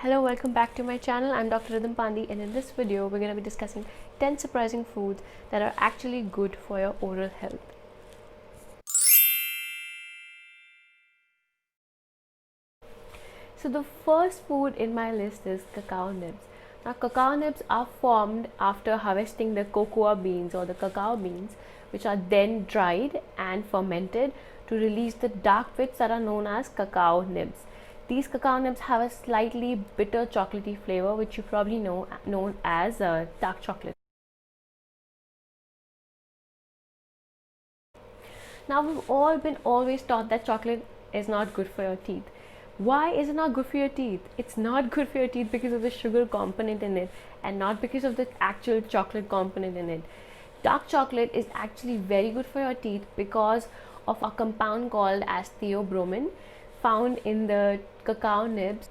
Hello, welcome back to my channel. I'm Dr. Rhythm Pandey, and in this video we're going to be discussing 10 surprising foods that are actually good for your oral health. So the first food in my list is cacao nibs. Now cacao nibs are formed after harvesting the cocoa beans or the cacao beans, which are then dried and fermented to release the dark bits that are known as cacao nibs. These cacao nibs have a slightly bitter chocolatey flavor, which you probably know known as dark chocolate. Now we've all been always taught that chocolate is not good for your teeth. Why is it not good for your teeth? It's not good for your teeth because of the sugar component in it and not because of the actual chocolate component in it. Dark chocolate is actually very good for your teeth because of a compound called as theobromine found in the cacao nibs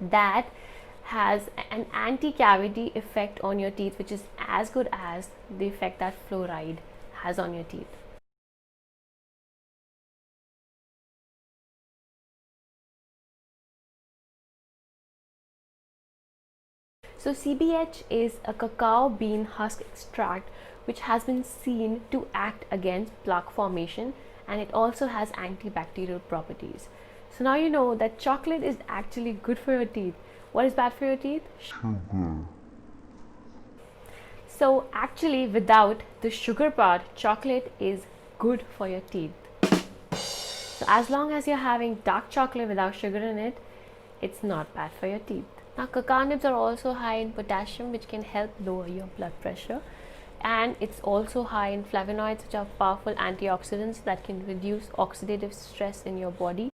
that has an anti-cavity effect on your teeth, which is as good as the effect that fluoride has on your teeth. So CBH is a cacao bean husk extract which has been seen to act against plaque formation, and it also has antibacterial properties. So now you know that chocolate is actually good for your teeth. What is bad for your teeth? Sugar. So actually without the sugar part, chocolate is good for your teeth. So as long as you're having dark chocolate without sugar in it, it's not bad for your teeth. Now cacao nibs are also high in potassium, which can help lower your blood pressure, and it's also high in flavonoids, which are powerful antioxidants that can reduce oxidative stress in your body.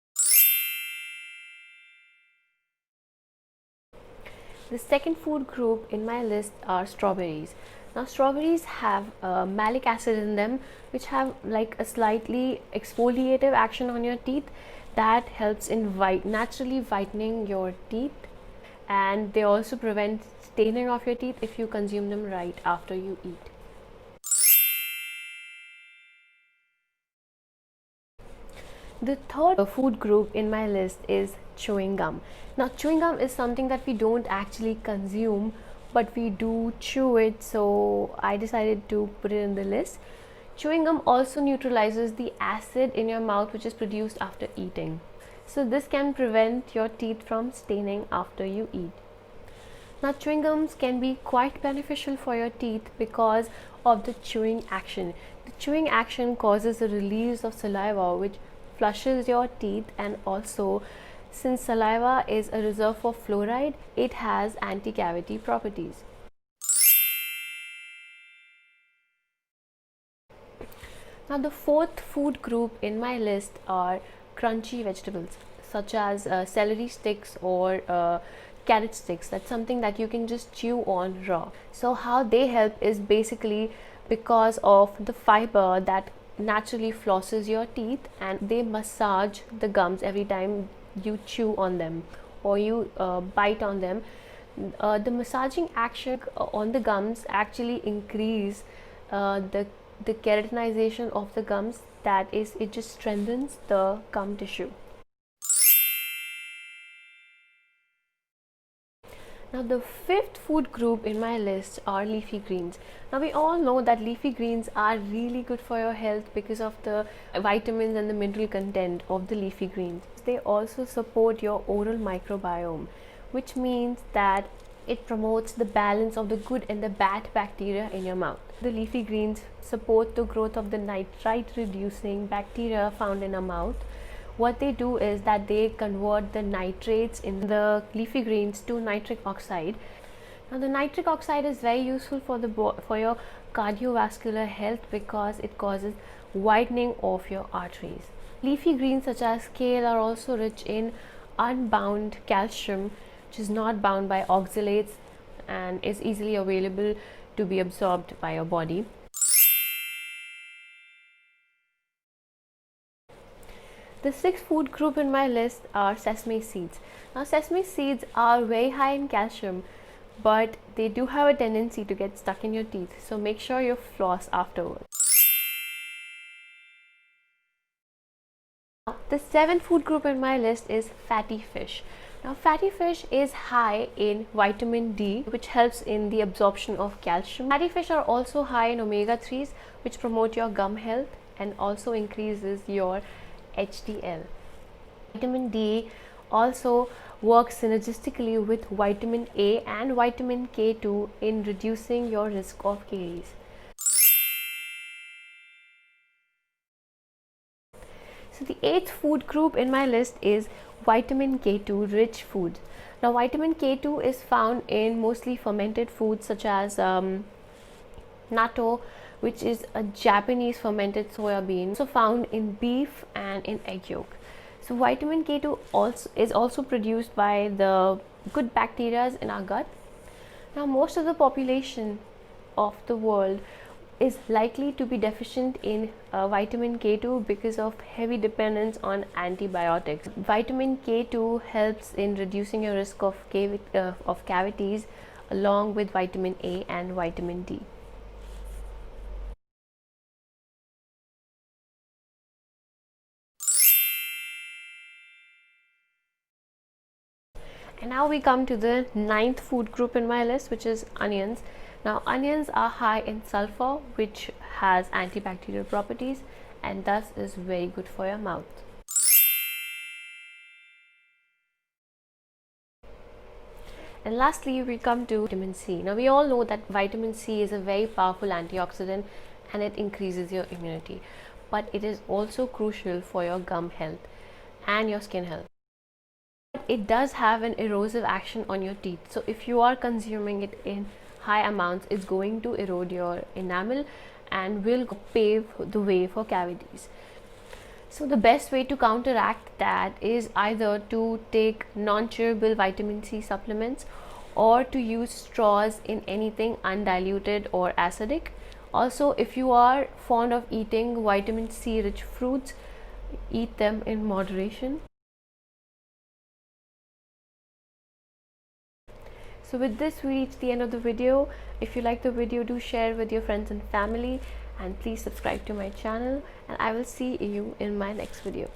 The second food group in my list are strawberries. Now strawberries have malic acid in them, which have like a slightly exfoliative action on your teeth that helps in naturally whitening your teeth, and they also prevent staining of your teeth if you consume them right after you eat. The third food group in my list is chewing gum. Now chewing gum is something that we don't actually consume, but we do chew it, so I decided to put it in the list. Chewing gum also neutralizes the acid in your mouth which is produced after eating. So this can prevent your teeth from staining after you eat. Now chewing gums can be quite beneficial for your teeth because of the chewing action. The chewing action causes a release of saliva which flushes your teeth, and also since saliva is a reserve for fluoride, it has anti-cavity properties. Now the fourth food group in my list are crunchy vegetables such as celery sticks or carrot sticks. That's something that you can just chew on raw. So how they help is basically because of the fiber that naturally flosses your teeth, and they massage the gums every time you chew on them or you bite on them. The massaging action on the gums actually increase the keratinization of the gums. That is, it just strengthens the gum tissue. Now the fifth food group in my list are leafy greens. Now we all know that leafy greens are really good for your health because of the vitamins and the mineral content of the leafy greens. They also support your oral microbiome, which means that it promotes the balance of the good and the bad bacteria in your mouth. The leafy greens support the growth of the nitrite reducing bacteria found in our mouth. What they do is that they convert the nitrates in the leafy greens to nitric oxide. Now the nitric oxide is very useful for your cardiovascular health because it causes widening of your arteries. Leafy greens such as kale are also rich in unbound calcium, which is not bound by oxalates and is easily available to be absorbed by your body. The sixth food group in my list are sesame seeds. Now sesame seeds are very high in calcium, but they do have a tendency to get stuck in your teeth, so make sure you floss afterwards. The seventh food group in my list is fatty fish. Now, fatty fish is high in vitamin D, which helps in the absorption of calcium. Fatty fish are also high in omega-3s, which promote your gum health and also increases your HDL. Vitamin D also works synergistically with vitamin A and vitamin K2 in reducing your risk of caries. So the eighth food group in my list is vitamin K2 rich foods. Now, vitamin K2 is found in mostly fermented foods such as natto, which is a Japanese fermented soya bean, also found in beef and in egg yolk. So vitamin K2 is also produced by the good bacteria in our gut. Now, most of the population of the world is likely to be deficient in vitamin K2 because of heavy dependence on antibiotics. Vitamin K2 helps in reducing your risk of cavities along with vitamin A and vitamin D. And now we come to the ninth food group in my list, which is onions. Now, onions are high in sulfur, which has antibacterial properties and thus is very good for your mouth. And lastly, we come to vitamin C. Now, we all know that vitamin C is a very powerful antioxidant and it increases your immunity, but it is also crucial for your gum health and your skin health. It does have an erosive action on your teeth, so if you are consuming it in high amounts, it's going to erode your enamel and will pave the way for cavities. So the best way to counteract that is either to take non-chewable vitamin C supplements or to use straws in anything undiluted or acidic. Also, if you are fond of eating vitamin C rich fruits, eat them in moderation. So with this, we reach the end of the video. If you like the video, do share with your friends and family, and please subscribe to my channel, and I will see you in my next video.